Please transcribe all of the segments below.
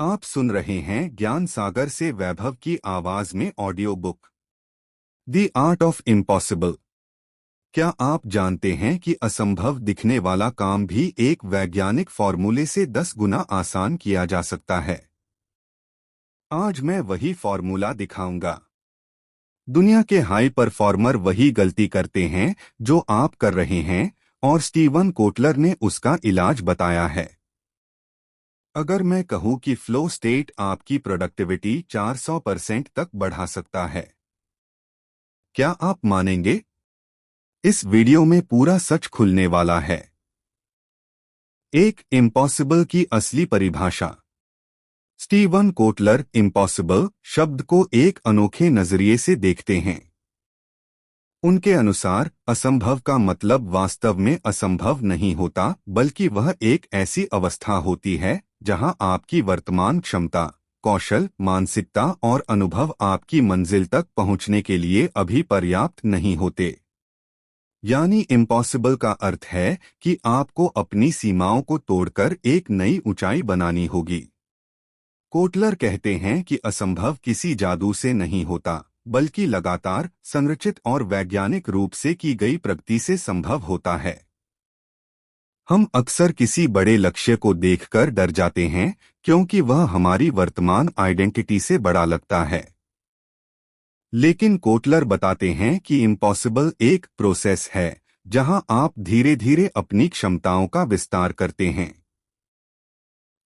आप सुन रहे हैं ज्ञान सागर से वैभव की आवाज में audio book the art of impossible. क्या आप जानते हैं कि असंभव दिखने वाला काम भी एक वैज्ञानिक फॉर्मूले से 10 गुना आसान किया जा सकता है। आज मैं वही फॉर्मूला दिखाऊंगा। दुनिया के हाई परफॉर्मर वही गलती करते हैं जो आप कर रहे हैं, और स्टीवन कोटलर ने उसका इलाज बताया है। अगर मैं कहूं कि फ्लो स्टेट आपकी प्रोडक्टिविटी 400% तक बढ़ा सकता है, क्या आप मानेंगे? इस वीडियो में पूरा सच खुलने वाला है। एक इम्पॉसिबल की असली परिभाषा। स्टीवन कोटलर इम्पॉसिबल शब्द को एक अनोखे नजरिए से देखते हैं। उनके अनुसार असंभव का मतलब वास्तव में असंभव नहीं होता, बल्कि वह एक ऐसी अवस्था होती है जहां आपकी वर्तमान क्षमता, कौशल, मानसिकता और अनुभव आपकी मंजिल तक पहुंचने के लिए अभी पर्याप्त नहीं होते। यानी इम्पॉसिबल का अर्थ है कि आपको अपनी सीमाओं को तोड़कर एक नई ऊंचाई बनानी होगी। कोटलर कहते हैं कि असंभव किसी जादू से नहीं होता, बल्कि लगातार, संरचित और वैज्ञानिक रूप से की गई प्रगति से संभव होता है। हम अक्सर किसी बड़े लक्ष्य को देखकर डर जाते हैं, क्योंकि वह हमारी वर्तमान आइडेंटिटी से बड़ा लगता है। लेकिन कोटलर बताते हैं कि इम्पॉसिबल एक प्रोसेस है जहां आप धीरे धीरे अपनी क्षमताओं का विस्तार करते हैं।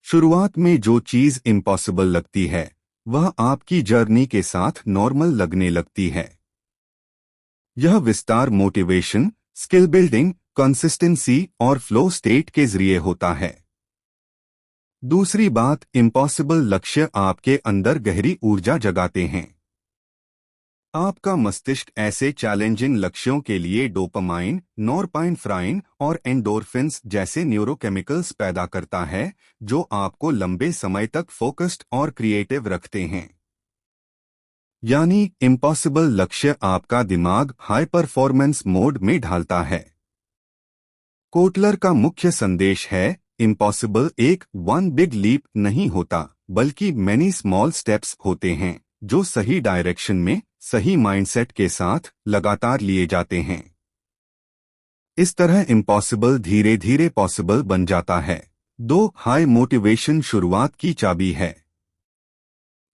शुरुआत में जो चीज इम्पॉसिबल लगती है, वह आपकी जर्नी के साथ नॉर्मल लगने लगती है। यह विस्तार मोटिवेशन, स्किल बिल्डिंग, कंसिस्टेंसी और फ्लो स्टेट के जरिए होता है। दूसरी बात, इम्पॉसिबल लक्ष्य आपके अंदर गहरी ऊर्जा जगाते हैं। आपका मस्तिष्क ऐसे चैलेंजिंग लक्ष्यों के लिए डोपामाइन, नॉरपेनेफ्राइन और एंडोर्फिन्स जैसे न्यूरोकेमिकल्स पैदा करता है, जो आपको लंबे समय तक फोकस्ड और क्रिएटिव रखते हैं। यानी इम्पॉसिबल लक्ष्य आपका दिमाग हाई परफॉर्मेंस मोड में ढालता है। कोटलर का मुख्य संदेश है, इम्पॉसिबल एक वन बिग लीप नहीं होता, बल्कि मैनी स्मॉल स्टेप्स होते हैं जो सही डायरेक्शन में, सही माइंडसेट के साथ लगातार लिए जाते हैं। इस तरह इम्पॉसिबल धीरे धीरे पॉसिबल बन जाता है। हाई मोटिवेशन शुरुआत की चाबी है।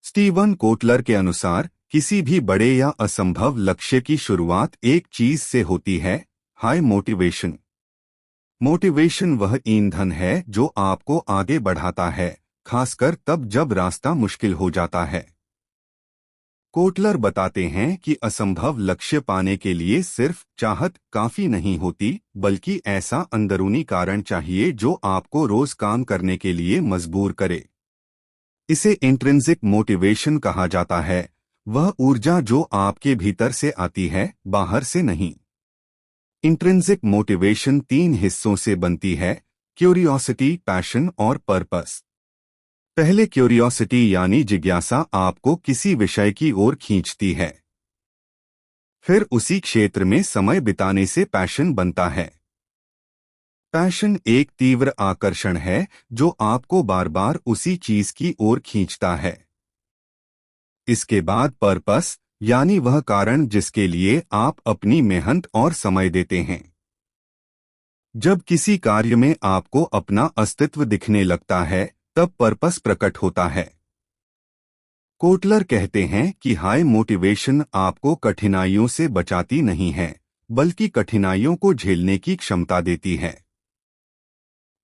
स्टीवन कोटलर के अनुसार किसी भी बड़े या असंभव लक्ष्य की शुरुआत एक चीज से होती है, हाई मोटिवेशन। मोटिवेशन वह ईंधन है जो आपको आगे बढ़ाता है, खासकर तब जब रास्ता मुश्किल हो जाता है। कोटलर बताते हैं कि असंभव लक्ष्य पाने के लिए सिर्फ चाहत काफी नहीं होती, बल्कि ऐसा अंदरूनी कारण चाहिए जो आपको रोज काम करने के लिए मजबूर करे। इसे इंट्रिंसिक मोटिवेशन कहा जाता है, वह ऊर्जा जो आपके भीतर से आती है, बाहर से नहीं। इंट्रिंसिक मोटिवेशन 3 हिस्सों से बनती है, क्यूरियोसिटी, पैशन और पर्पस। पहले क्यूरियोसिटी यानी जिज्ञासा आपको किसी विषय की ओर खींचती है। फिर उसी क्षेत्र में समय बिताने से पैशन बनता है। पैशन एक तीव्र आकर्षण है जो आपको बार बार उसी चीज की ओर खींचता है। इसके बाद पर्पस, यानी वह कारण जिसके लिए आप अपनी मेहनत और समय देते हैं। जब किसी कार्य में आपको अपना अस्तित्व दिखने लगता है, तब पर्पस प्रकट होता है। कोटलर कहते हैं कि हाई मोटिवेशन आपको कठिनाइयों से बचाती नहीं है, बल्कि कठिनाइयों को झेलने की क्षमता देती है।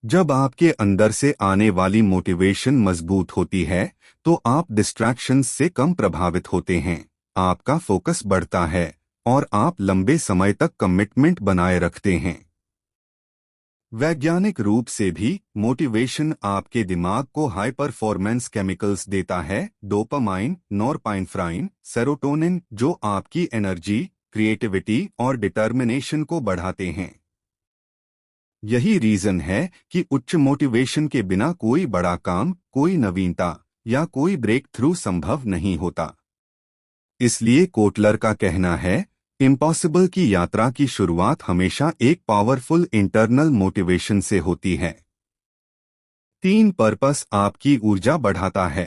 जब आपके अंदर से आने वाली मोटिवेशन मजबूत होती है, तो आप डिस्ट्रैक्शंस से कम प्रभावित होते हैं, आपका फोकस बढ़ता है और आप लंबे समय तक कमिटमेंट बनाए रखते हैं। वैज्ञानिक रूप से भी मोटिवेशन आपके दिमाग को हाई परफॉर्मेंस केमिकल्स देता है, डोपामाइन, नॉरपेनेफ्राइन, सेरोटोनिन, जो आपकी एनर्जी, क्रिएटिविटी और डिटर्मिनेशन को बढ़ाते हैं। यही रीजन है कि उच्च मोटिवेशन के बिना कोई बड़ा काम, कोई नवीनता या कोई ब्रेक थ्रू संभव नहीं होता। इसलिए कोटलर का कहना है, इम्पॉसिबल की यात्रा की शुरुआत हमेशा एक पावरफुल इंटरनल मोटिवेशन से होती है। 3 पर्पस आपकी ऊर्जा बढ़ाता है।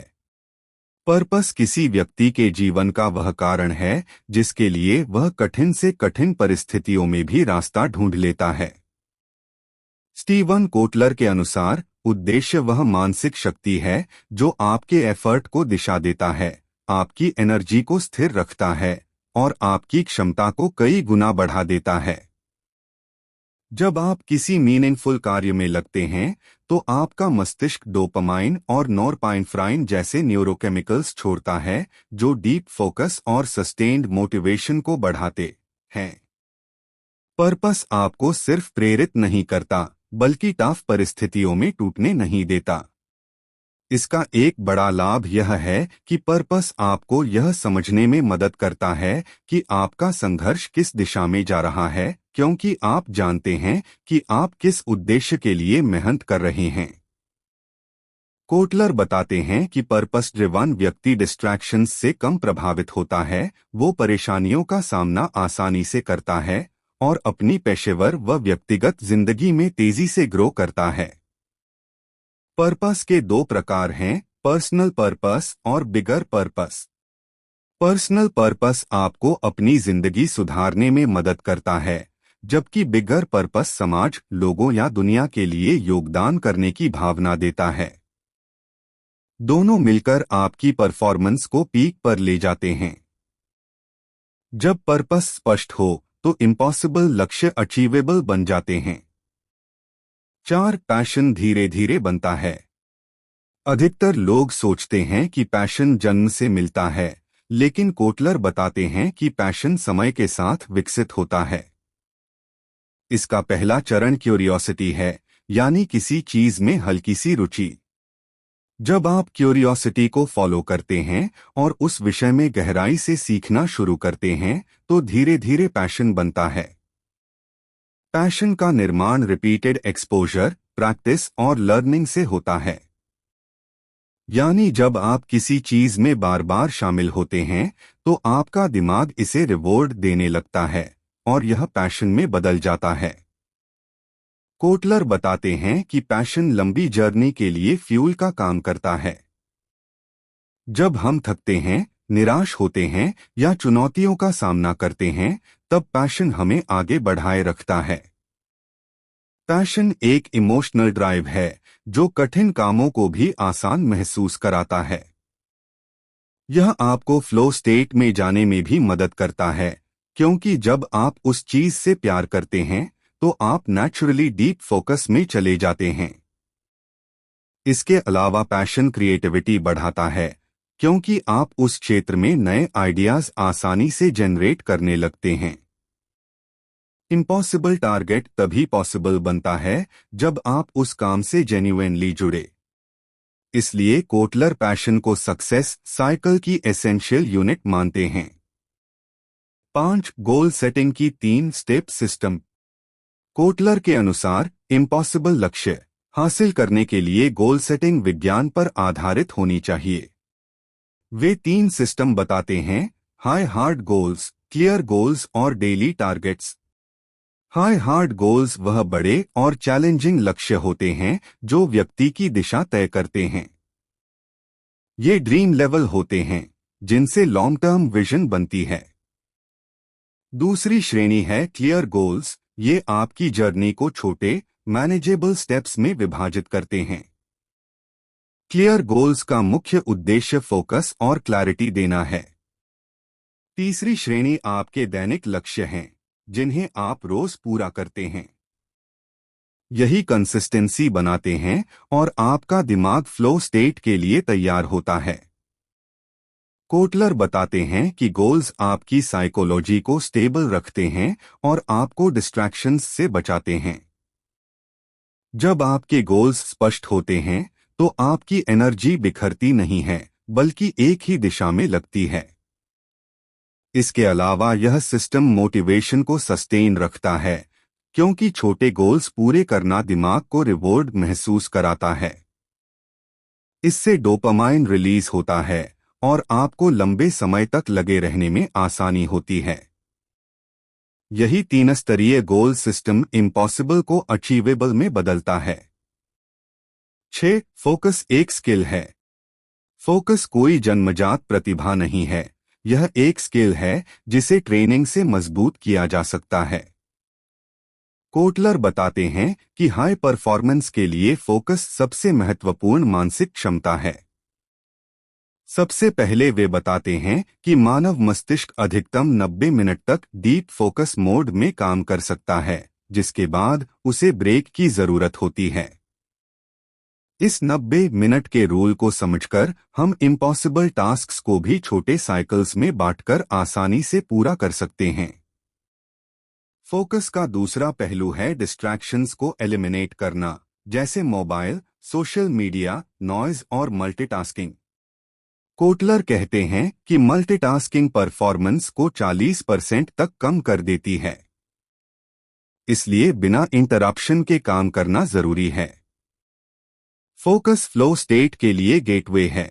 पर्पस किसी व्यक्ति के जीवन का वह कारण है जिसके लिए वह कठिन से कठिन परिस्थितियों में भी रास्ता ढूंढ लेता है। स्टीवन कोटलर के अनुसार उद्देश्य वह मानसिक शक्ति है जो आपके एफर्ट को दिशा देता है, आपकी एनर्जी को स्थिर रखता है और आपकी क्षमता को कई गुना बढ़ा देता है। जब आप किसी मीनिंगफुल कार्य में लगते हैं तो आपका मस्तिष्क डोपामाइन और नॉरपाइनफ्राइन जैसे न्यूरोकेमिकल्स छोड़ता है जो डीप फोकस और सस्टेन्ड मोटिवेशन को बढ़ाते हैं। पर्पस आपको सिर्फ प्रेरित नहीं करता बल्कि टफ परिस्थितियों में टूटने नहीं देता। इसका एक बड़ा लाभ यह है कि पर्पस आपको यह समझने में मदद करता है कि आपका संघर्ष किस दिशा में जा रहा है, क्योंकि आप जानते हैं कि आप किस उद्देश्य के लिए मेहनत कर रहे हैं। कोटलर बताते हैं कि पर्पस ड्रिवन व्यक्ति डिस्ट्रैक्शंस से कम प्रभावित होता है, वो परेशानियों का सामना आसानी से करता है और अपनी पेशेवर व व्यक्तिगत जिंदगी में तेजी से ग्रो करता है। पर्पस के 2 प्रकार हैं, पर्सनल पर्पस और बिगर पर्पस। पर्सनल पर्पस आपको अपनी जिंदगी सुधारने में मदद करता है, जबकि बिगर पर्पस समाज, लोगों या दुनिया के लिए योगदान करने की भावना देता है। दोनों मिलकर आपकी परफॉर्मेंस को पीक पर ले जाते हैं। जब पर्पस स्पष्ट हो तो इम्पॉसिबल लक्ष्य अचीवेबल बन जाते हैं। 4 पैशन धीरे धीरे बनता है। अधिकतर लोग सोचते हैं कि पैशन जन्म से मिलता है, लेकिन कोटलर बताते हैं कि पैशन समय के साथ विकसित होता है। इसका पहला चरण क्यूरियोसिटी है, यानी किसी चीज में हल्की सी रुचि। जब आप क्यूरियोसिटी को फॉलो करते हैं और उस विषय में गहराई से सीखना शुरू करते हैं तो धीरे धीरे पैशन बनता है। पैशन का निर्माण रिपीटेड एक्सपोजर, प्रैक्टिस और लर्निंग से होता है। यानी जब आप किसी चीज में बार बार शामिल होते हैं तो आपका दिमाग इसे रिवॉर्ड देने लगता है और यह पैशन में बदल जाता है। कोटलर बताते हैं कि पैशन लंबी जर्नी के लिए फ्यूल का काम करता है। जब हम थकते हैं, निराश होते हैं या चुनौतियों का सामना करते हैं, तब पैशन हमें आगे बढ़ाए रखता है। पैशन एक इमोशनल ड्राइव है जो कठिन कामों को भी आसान महसूस कराता है। यह आपको फ्लो स्टेट में जाने में भी मदद करता है, क्योंकि जब आप उस चीज से प्यार करते हैं तो आप नेचुरली डीप फोकस में चले जाते हैं। इसके अलावा पैशन क्रिएटिविटी बढ़ाता है, क्योंकि आप उस क्षेत्र में नए आइडियाज आसानी से जनरेट करने लगते हैं। इम्पॉसिबल टारगेट तभी पॉसिबल बनता है जब आप उस काम से जेन्युइनली जुड़े। इसलिए कोटलर पैशन को सक्सेस साइकिल की एसेंशियल यूनिट मानते हैं। 5 गोल सेटिंग की 3 स्टेप सिस्टम। कोटलर के अनुसार इम्पॉसिबल लक्ष्य हासिल करने के लिए गोल सेटिंग विज्ञान पर आधारित होनी चाहिए। वे 3 सिस्टम बताते हैं, high hard goals, clear goals और daily targets. High hard goals वह बड़े और चैलेंजिंग लक्ष्य होते हैं जो व्यक्ति की दिशा तय करते हैं। ये ड्रीम लेवल होते हैं जिनसे लॉन्ग टर्म विजन बनती है। दूसरी श्रेणी है क्लियर गोल्स। ये आपकी जर्नी को छोटे मैनेजेबल स्टेप्स में विभाजित करते हैं। क्लियर गोल्स का मुख्य उद्देश्य फोकस और क्लैरिटी देना है। तीसरी श्रेणी आपके दैनिक लक्ष्य हैं, जिन्हें आप रोज पूरा करते हैं। यही कंसिस्टेंसी बनाते हैं और आपका दिमाग फ्लो स्टेट के लिए तैयार होता है। कोटलर बताते हैं कि गोल्स आपकी साइकोलॉजी को स्टेबल रखते हैं और आपको डिस्ट्रैक्शंस से बचाते हैं। जब आपके गोल्स स्पष्ट होते हैं तो आपकी एनर्जी बिखरती नहीं है, बल्कि एक ही दिशा में लगती है। इसके अलावा यह सिस्टम मोटिवेशन को सस्टेन रखता है, क्योंकि छोटे गोल्स पूरे करना दिमाग को रिवॉर्ड महसूस कराता है। इससे डोपामाइन रिलीज होता है और आपको लंबे समय तक लगे रहने में आसानी होती है। यही 3 स्तरीय गोल सिस्टम इम्पॉसिबल को अचीवेबल में बदलता है। 6. फोकस एक स्किल है। फोकस कोई जन्मजात प्रतिभा नहीं है, यह एक स्किल है जिसे ट्रेनिंग से मजबूत किया जा सकता है। कोटलर बताते हैं कि हाई परफॉर्मेंस के लिए फोकस सबसे महत्वपूर्ण मानसिक क्षमता है। सबसे पहले वे बताते हैं कि मानव मस्तिष्क अधिकतम 90 मिनट तक डीप फोकस मोड में काम कर सकता है, जिसके बाद उसे ब्रेक की जरूरत होती है। इस 90 मिनट के रूल को समझकर हम इम्पॉसिबल टास्क्स को भी छोटे साइकिल्स में बांटकर आसानी से पूरा कर सकते हैं। फोकस का दूसरा पहलू है डिस्ट्रैक्शंस को एलिमिनेट करना, जैसे मोबाइल, सोशल मीडिया, नॉइज और मल्टीटास्किंग। कोटलर कहते हैं कि मल्टीटास्किंग परफॉर्मेंस को 40% तक कम कर देती है। इसलिए बिना इंटरप्शन के काम करना जरूरी है। फोकस फ्लो स्टेट के लिए गेटवे है।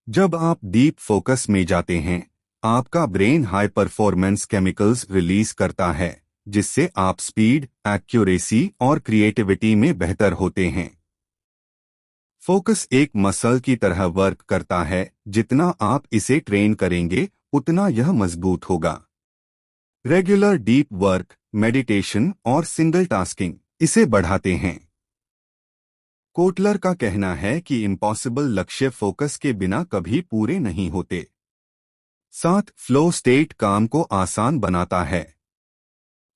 जब आप डीप फोकस में जाते हैं, आपका brain high performance chemicals release करता है, जिससे आप स्पीड, एक्यूरेसी और क्रिएटिविटी में बेहतर होते हैं। फोकस एक मसल की तरह वर्क करता है, जितना आप इसे ट्रेन करेंगे उतना यह मजबूत होगा। रेगुलर डीप वर्क, मेडिटेशन और सिंगल टास्किंग इसे बढ़ाते हैं। कोटलर का कहना है कि इम्पॉसिबल लक्ष्य फोकस के बिना कभी पूरे नहीं होते। 7. फ्लो स्टेट काम को आसान बनाता है।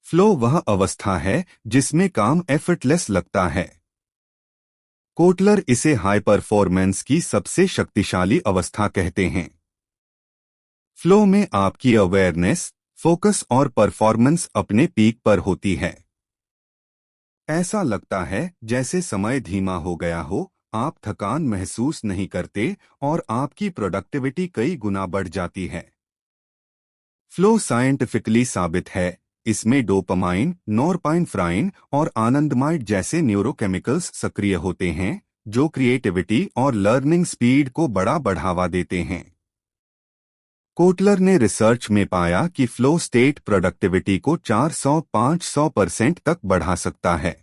फ्लो वह अवस्था है जिसमें काम एफर्टलेस लगता है। कोटलर इसे हाई परफॉर्मेंस की सबसे शक्तिशाली अवस्था कहते हैं। फ्लो में आपकी अवेयरनेस, फोकस और परफॉर्मेंस अपने पीक पर होती है। ऐसा लगता है जैसे समय धीमा हो गया हो, आप थकान महसूस नहीं करते और आपकी प्रोडक्टिविटी कई गुना बढ़ जाती है। फ्लो साइंटिफिकली साबित है। इसमें डोपामाइन, नॉरपाइनफ्राइन और आनंदमाइड जैसे न्यूरोकेमिकल्स सक्रिय होते हैं, जो क्रिएटिविटी और लर्निंग स्पीड को बड़ा बढ़ावा देते हैं। कोटलर ने रिसर्च में पाया कि फ्लो स्टेट प्रोडक्टिविटी को 400-500% तक बढ़ा सकता है।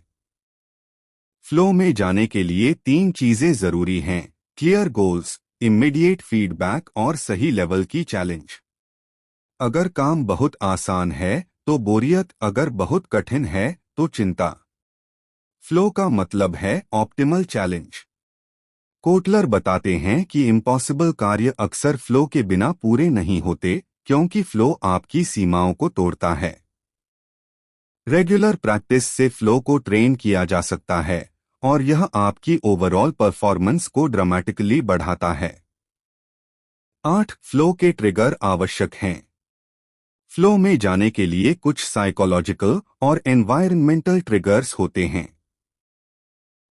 फ्लो में जाने के लिए 3 चीजें जरूरी हैं: क्लियर गोल्स, इमीडिएट फीडबैक और सही लेवल की चैलेंज। अगर काम बहुत आसान है तो बोरियत, अगर बहुत कठिन है तो चिंता। फ्लो का मतलब है ऑप्टिमल चैलेंज। कोटलर बताते हैं कि इम्पॉसिबल कार्य अक्सर फ्लो के बिना पूरे नहीं होते, क्योंकि फ्लो आपकी सीमाओं को तोड़ता है। रेगुलर प्रैक्टिस से फ्लो को ट्रेन किया जा सकता है और यह आपकी ओवरऑल परफॉर्मेंस को ड्रामेटिकली बढ़ाता है। 8. फ्लो के ट्रिगर आवश्यक हैं। फ्लो में जाने के लिए कुछ साइकोलॉजिकल और एनवायरनमेंटल ट्रिगर्स होते हैं।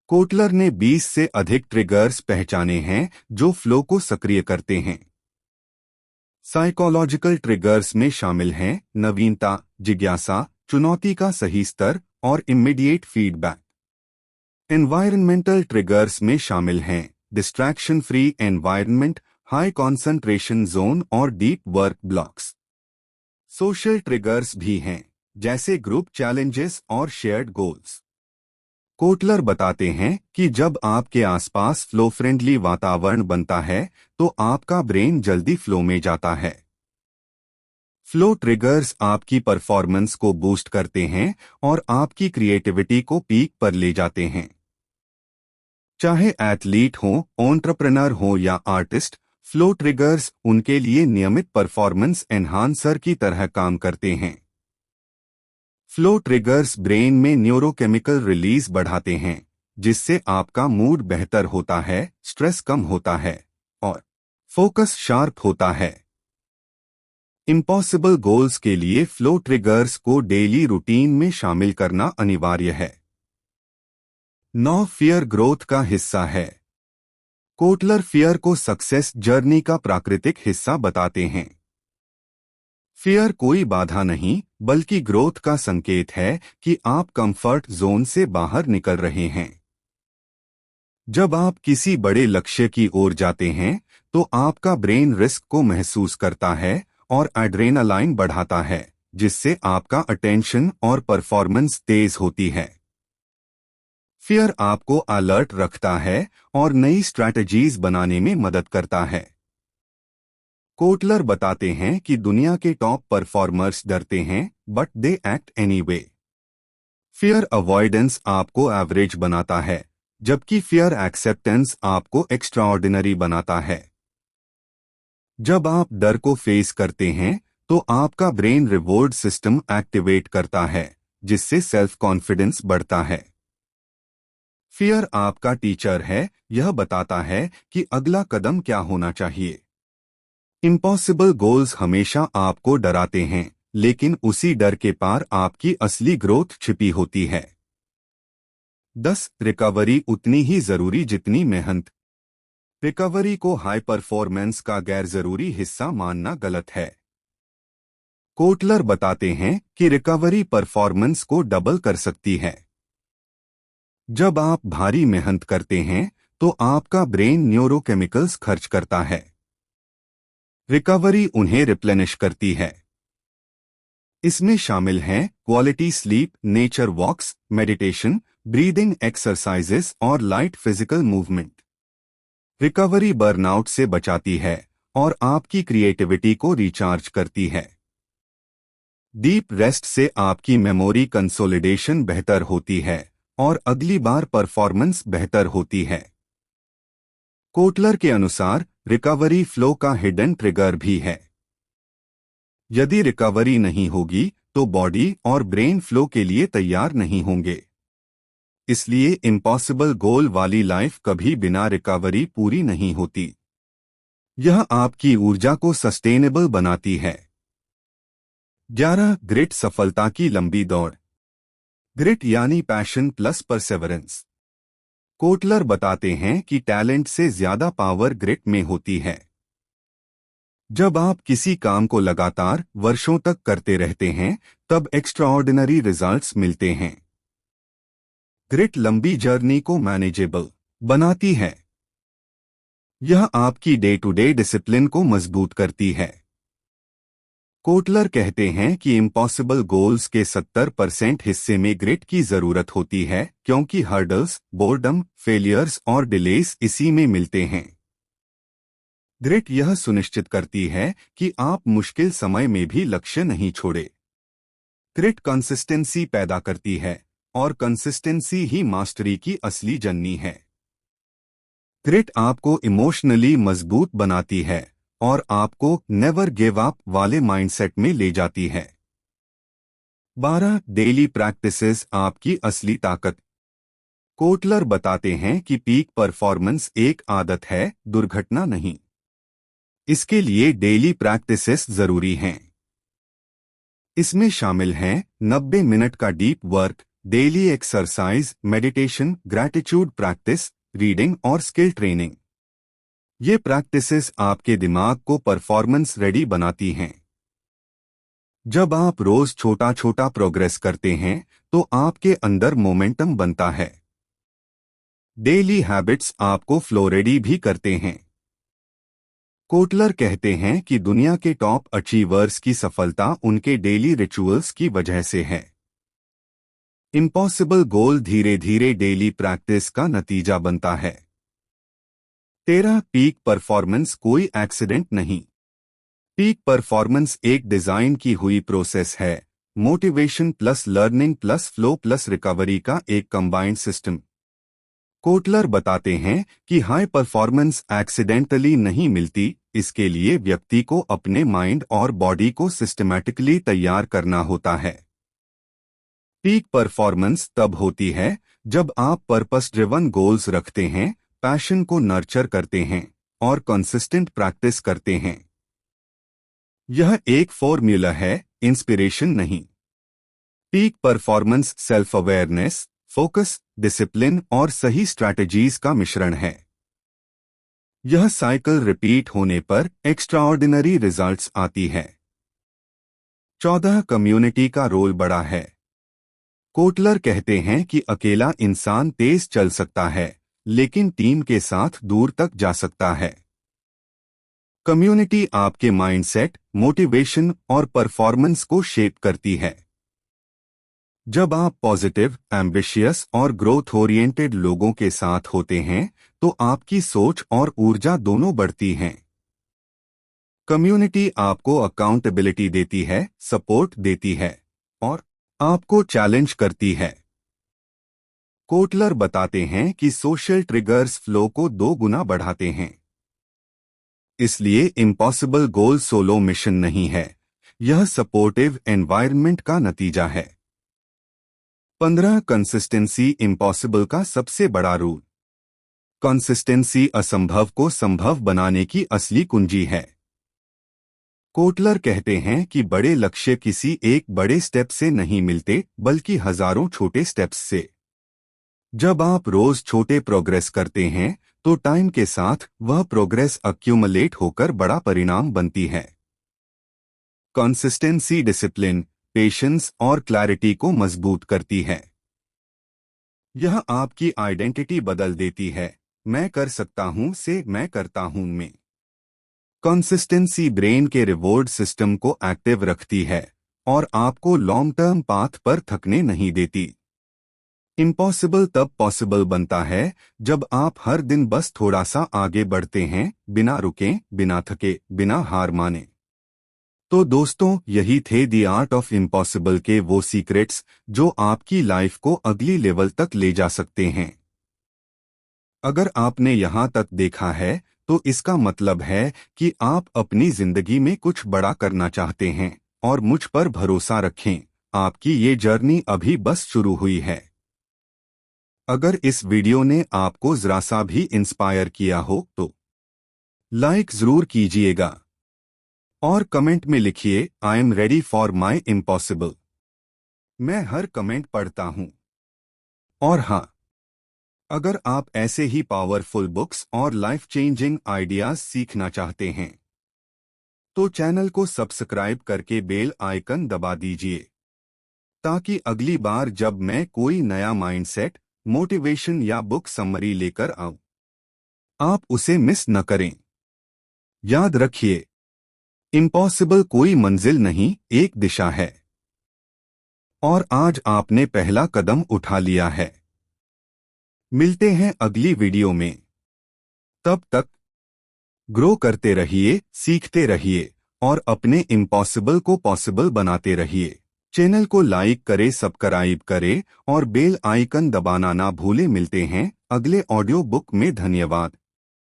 कोटलर ने 20 से अधिक ट्रिगर्स पहचाने हैं जो फ्लो को सक्रिय करते हैं। साइकोलॉजिकल ट्रिगर्स में शामिल हैं नवीनता, जिज्ञासा, चुनौती का सही स्तर और इमीडिएट फीडबैक। एनवायरनमेंटल ट्रिगर्स में शामिल हैं distraction free environment, high concentration zone और deep work blocks. Social triggers भी हैं, जैसे ग्रुप चैलेंजेस और शेयर्ड गोल्स। कोटलर बताते हैं कि जब आपके आसपास फ्लो फ्रेंडली वातावरण बनता है तो आपका ब्रेन जल्दी फ्लो में जाता है। फ्लो ट्रिगर्स आपकी परफॉर्मेंस को बूस्ट करते हैं और आपकी क्रिएटिविटी को पीक पर ले जाते हैं। चाहे एथलीट हो, एंटरप्रेन्योर हो या आर्टिस्ट, फ्लो ट्रिगर्स उनके लिए नियमित परफॉर्मेंस एनहांसर की तरह काम करते हैं। फ्लो ट्रिगर्स ब्रेन में न्यूरोकेमिकल रिलीज बढ़ाते हैं, जिससे आपका मूड बेहतर होता है, स्ट्रेस कम होता है और फोकस शार्प होता है। इम्पॉसिबल गोल्स के लिए फ्लो ट्रिगर्स को डेली रूटीन में शामिल करना अनिवार्य है। 9. फियर ग्रोथ का हिस्सा है। कोटलर फियर को सक्सेस जर्नी का प्राकृतिक हिस्सा बताते हैं। फियर कोई बाधा नहीं, बल्कि ग्रोथ का संकेत है कि आप कंफर्ट जोन से बाहर निकल रहे हैं। जब आप किसी बड़े लक्ष्य की ओर जाते हैं तो आपका ब्रेन रिस्क को महसूस करता है और एड्रेनालाइन बढ़ाता है, जिससे आपका अटेंशन और परफॉर्मेंस तेज होती है। फियर आपको अलर्ट रखता है और नई स्ट्रैटेजीज बनाने में मदद करता है। कोटलर बताते हैं कि दुनिया के टॉप परफॉर्मर्स डरते हैं but they act anyway. Fear avoidance आपको एवरेज बनाता है, जबकि फियर एक्सेप्टेंस आपको एक्स्ट्राऑर्डिनरी बनाता है। जब आप डर को फेस करते हैं तो आपका ब्रेन रिवॉर्ड सिस्टम एक्टिवेट करता है, जिससे सेल्फ कॉन्फिडेंस बढ़ता है। फियर आपका टीचर है, यह बताता है कि अगला कदम क्या होना चाहिए। इम्पॉसिबल गोल्स हमेशा आपको डराते हैं, लेकिन उसी डर के पार आपकी असली ग्रोथ छिपी होती है। 10. रिकवरी उतनी ही जरूरी जितनी मेहनत। रिकवरी को हाई परफॉर्मेंस का गैर जरूरी हिस्सा मानना गलत है। कोटलर बताते हैं कि रिकवरी परफॉर्मेंस को डबल कर सकती है। जब आप भारी मेहनत करते हैं तो आपका ब्रेन न्यूरोकेमिकल्स खर्च करता है। रिकवरी उन्हें रिप्लेनिश करती है। इसमें शामिल हैं quality sleep, nature walks, meditation, breathing exercises और light physical movement. Recovery burnout से बचाती है और आपकी क्रिएटिविटी को रिचार्ज करती है। डीप रेस्ट से आपकी मेमोरी कंसोलिडेशन बेहतर होती है और अगली बार परफॉर्मेंस बेहतर होती है। कोटलर के अनुसार रिकवरी फ्लो का हिडन ट्रिगर भी है। यदि रिकवरी नहीं होगी तो बॉडी और ब्रेन फ्लो के लिए तैयार नहीं होंगे। इसलिए इम्पॉसिबल गोल वाली लाइफ कभी बिना रिकवरी पूरी नहीं होती। यह आपकी ऊर्जा को सस्टेनेबल बनाती है। 11. ग्रिट सफलता की लंबी दौड़। ग्रिट यानी पैशन प्लस परसेवरेंस। कोटलर बताते हैं कि टैलेंट से ज्यादा पावर ग्रिट में होती है। जब आप किसी काम को लगातार वर्षों तक करते रहते हैं तब एक्स्ट्राऑर्डिनरी रिजल्ट्स मिलते हैं। ग्रिट लंबी जर्नी को मैनेजेबल बनाती है। यह आपकी डे टू डे डिसिप्लिन को मजबूत करती है। कोटलर कहते हैं कि इम्पॉसिबल गोल्स के 70% हिस्से में ग्रिट की जरूरत होती है, क्योंकि हर्डल्स, बोर्डम, फेलियर्स और डिलेस इसी में मिलते हैं। ग्रिट यह सुनिश्चित करती है कि आप मुश्किल समय में भी लक्ष्य नहीं छोड़े। ग्रिट कंसिस्टेंसी पैदा करती है और कंसिस्टेंसी ही मास्टरी की असली जननी है। ग्रिट आपको इमोशनली मजबूत बनाती है और आपको नेवर गिव अप वाले माइंडसेट में ले जाती है। 12. डेली प्रैक्टिसेस आपकी असली ताकत। कोटलर बताते हैं कि पीक परफॉर्मेंस एक आदत है, दुर्घटना नहीं। इसके लिए डेली प्रैक्टिसेस जरूरी हैं। इसमें शामिल हैं 90 मिनट का deep work, daily exercise, meditation, gratitude practice, reading और स्किल ट्रेनिंग। ये प्रैक्टिसेस आपके दिमाग को परफॉर्मेंस रेडी बनाती हैं। जब आप रोज छोटा छोटा प्रोग्रेस करते हैं तो आपके अंदर मोमेंटम बनता है। डेली हैबिट्स आपको फ्लो रेडी भी करते हैं। कोटलर कहते हैं कि दुनिया के टॉप अचीवर्स की सफलता उनके डेली रिचुअल्स की वजह से है। इम्पॉसिबल गोल धीरे धीरे डेली प्रैक्टिस का नतीजा बनता है। 13. पीक परफॉर्मेंस कोई एक्सीडेंट नहीं। पीक परफॉर्मेंस एक डिजाइन की हुई प्रोसेस है, motivation plus learning plus flow plus recovery का एक कंबाइंड सिस्टम। कोटलर बताते हैं कि हाई परफॉर्मेंस एक्सीडेंटली नहीं मिलती, इसके लिए व्यक्ति को अपने माइंड और बॉडी को सिस्टमैटिकली तैयार करना होता है। पीक परफॉर्मेंस तब होती है जब आप पर्पस ड्रिवन गोल्स रखते हैं, पैशन को नर्चर करते हैं और कंसिस्टेंट प्रैक्टिस करते हैं। यह एक फॉर्मूला है, इंस्पिरेशन नहीं। Peak performance self awareness, focus, discipline और सही स्ट्रैटेजीज का मिश्रण है। यह साइकिल रिपीट होने पर एक्स्ट्राऑर्डिनरी रिजल्ट्स आती है। 14. कम्युनिटी का रोल बड़ा है। कोटलर कहते हैं कि अकेला इंसान तेज चल सकता है, लेकिन टीम के साथ दूर तक जा सकता है। कम्युनिटी आपके माइंडसेट, मोटिवेशन और परफॉर्मेंस को शेप करती है। जब आप पॉजिटिव, एम्बिशियस और ग्रोथ ओरिएंटेड लोगों के साथ होते हैं तो आपकी सोच और ऊर्जा दोनों बढ़ती हैं। कम्युनिटी आपको अकाउंटेबिलिटी देती है, सपोर्ट देती है और आपको चैलेंज करती है। कोटलर बताते हैं कि सोशल ट्रिगर्स फ्लो को 2 गुना बढ़ाते हैं। इसलिए इम्पॉसिबल गोल सोलो मिशन नहीं है, यह सपोर्टिव एनवायरनमेंट का नतीजा है। 15 कंसिस्टेंसी इम्पॉसिबल का सबसे बड़ा रूल। कंसिस्टेंसी असंभव को संभव बनाने की असली कुंजी है। कोटलर कहते हैं कि बड़े लक्ष्य किसी एक बड़े स्टेप से नहीं मिलते, बल्कि हजारों छोटे स्टेप्स से। जब आप रोज छोटे प्रोग्रेस करते हैं तो टाइम के साथ वह प्रोग्रेस अक्यूमुलेट होकर बड़ा परिणाम बनती है। कंसिस्टेंसी डिसिप्लिन, पेशेंस और क्लैरिटी को मजबूत करती है। यह आपकी आइडेंटिटी बदल देती है। मैं कर सकता हूं से मैं करता हूं में। कंसिस्टेंसी ब्रेन के रिवॉर्ड सिस्टम को एक्टिव रखती है और आपको लॉन्ग टर्म पाथ पर थकने नहीं देती। इम्पॉसिबल तब पॉसिबल बनता है जब आप हर दिन बस थोड़ा सा आगे बढ़ते हैं, बिना रुके, बिना थके, बिना हार माने। तो दोस्तों, यही थे द आर्ट ऑफ इम्पॉसिबल के वो सीक्रेट्स जो आपकी लाइफ को अगली लेवल तक ले जा सकते हैं। अगर आपने यहाँ तक देखा है तो इसका मतलब है कि आप अपनी जिंदगी में कुछ बड़ा करना चाहते हैं और मुझ पर भरोसा रखें, आपकी ये जर्नी अभी बस शुरू हुई है। अगर इस वीडियो ने आपको जरा सा भी इंस्पायर किया हो तो लाइक जरूर कीजिएगा और कमेंट में लिखिए I am ready for my impossible. मैं हर कमेंट पढ़ता हूं। और हाँ, अगर आप ऐसे ही पावरफुल बुक्स और लाइफ चेंजिंग आइडियाज सीखना चाहते हैं तो चैनल को सब्सक्राइब करके बेल आइकन दबा दीजिए ताकि अगली बार जब मैं कोई नया माइंडसेट, मोटिवेशन या बुक समरी लेकर आऊं, आप उसे मिस न करें। याद रखिए, इम्पॉसिबल कोई मंजिल नहीं, एक दिशा है। और आज आपने पहला कदम उठा लिया है। मिलते हैं अगली वीडियो में। तब तक ग्रो करते रहिए, सीखते रहिए और अपने इम्पॉसिबल को पॉसिबल बनाते रहिए। चैनल को लाइक करें, सब्सक्राइब करें और बेल आइकन दबाना ना भूलें। मिलते हैं अगले ऑडियो बुक में। धन्यवाद।